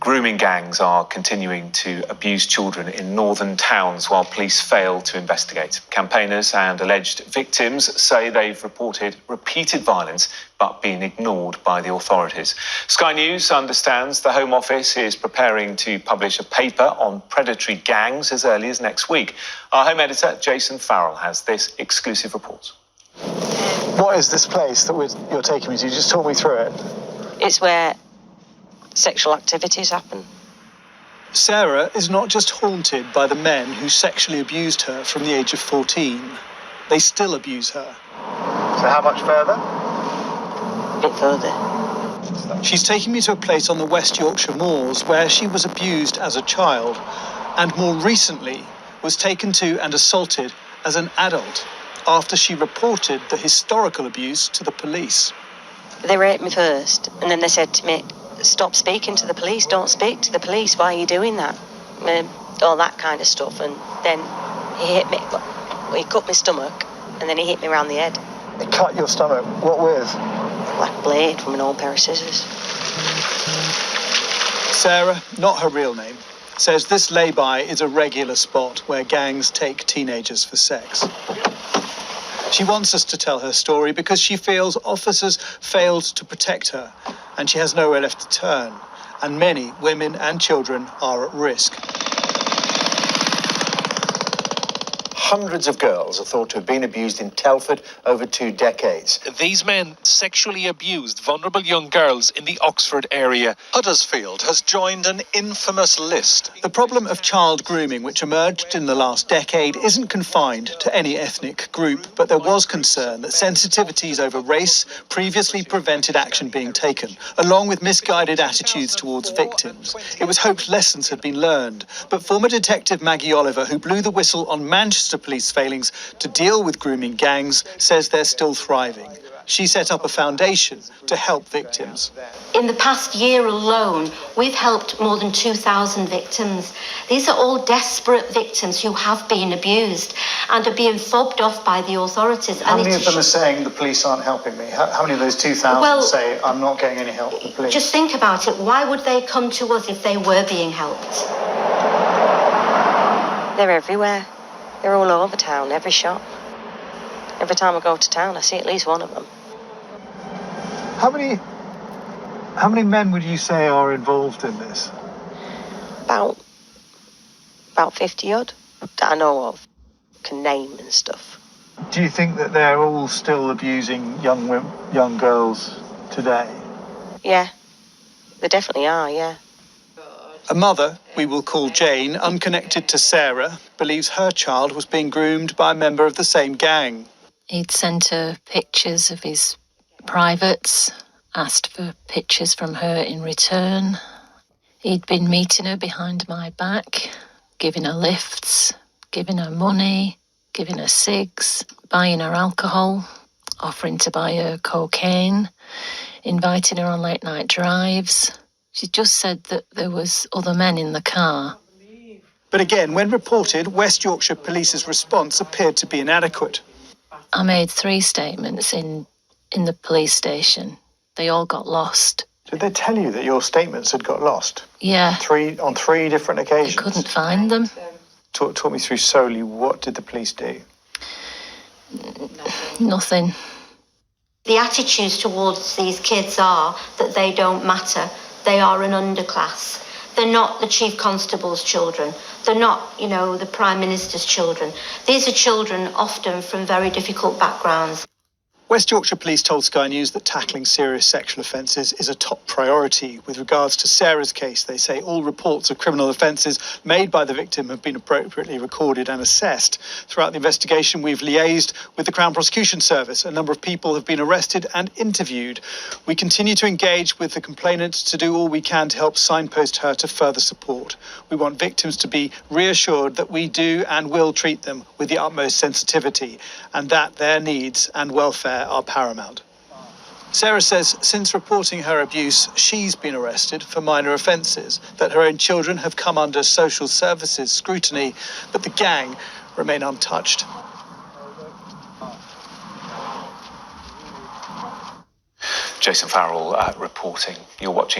Grooming gangs are continuing to abuse children in northern towns while police fail to investigate. Campaigners and alleged victims say they've reported repeated violence but been ignored by the authorities. Sky News understands the Home Office is preparing to publish a paper on predatory gangs as early as next week. Our Home Editor, Jason Farrell, has this exclusive report. What is this place that you're taking me to? Just talk me through it. It's where sexual activities happen. Sarah is not just haunted by the men who sexually abused her from the age of 14. They still abuse her. So how much further? A bit further. She's taking me to a place on the West Yorkshire moors where she was abused as a child and more recently was taken to and assaulted as an adult after she reported the historical abuse to the police. They raped me first and then they said to me, "Stop speaking to the police, don't speak to the police, why are you doing that?" All that kind of stuff. And then he hit me, he cut my stomach and then he hit me around the head. He cut your stomach? What with? Like a blade from an old pair of scissors. Sarah, not her real name, says this lay-by is a regular spot where gangs take teenagers for sex. She wants us to tell her story because she feels officers failed to protect her and she has nowhere left to turn. And many women and children are at risk. Hundreds of girls are thought to have been abused in Telford over 2 decades. These men sexually abused vulnerable young girls in the Oxford area. Huddersfield has joined an infamous list. The problem of child grooming, which emerged in the last decade, isn't confined to any ethnic group, but there was concern that sensitivities over race previously prevented action being taken, along with misguided attitudes towards victims. It was hoped lessons had been learned, but former detective Maggie Oliver, who blew the whistle on Manchester police failings to deal with grooming gangs, says they're still thriving. She set up a foundation to help victims. In the past year alone, we've helped more than 2,000 victims. These are all desperate victims who have been abused and are being fobbed off by the authorities. How many of them are saying the police aren't helping me? How many of those 2,000 say I'm not getting any help from the police? Just think about it. Why would they come to us if they were being helped? They're everywhere. They're all over town, every shop. Every time I go to town, I see at least one of them. How many men would you say are involved in this? About 50 odd that I know of, can name and stuff. Do you think that they're all still abusing young girls today? Yeah, they definitely are, yeah. A mother, we will call Jane, unconnected to Sarah, believes her child was being groomed by a member of the same gang. He'd sent her pictures of his privates, asked for pictures from her in return. He'd been meeting her behind my back, giving her lifts, giving her money, giving her cigs, buying her alcohol, offering to buy her cocaine, inviting her on late night drives. She just said that there was other men in the car. But again, when reported, West Yorkshire Police's response appeared to be inadequate. I made 3 statements in the police station. They all got lost. Did they tell you that your statements had got lost? Yeah. On three different occasions? I couldn't find them. Talk me through solely, what did the police do? Nothing. The attitudes towards these kids are that they don't matter. They are an underclass. They're not the Chief Constable's children. They're not, the Prime Minister's children. These are children often from very difficult backgrounds. West Yorkshire Police told Sky News that tackling serious sexual offences is a top priority. With regards to Sarah's case, they say all reports of criminal offences made by the victim have been appropriately recorded and assessed. Throughout the investigation, we've liaised with the Crown Prosecution Service. A number of people have been arrested and interviewed. We continue to engage with the complainant to do all we can to help signpost her to further support. We want victims to be reassured that we do and will treat them with the utmost sensitivity and that their needs and welfare are paramount. Sarah says since reporting her abuse, she's been arrested for minor offences, that her own children have come under social services scrutiny, but the gang remain untouched. Jason Farrell reporting. You're watching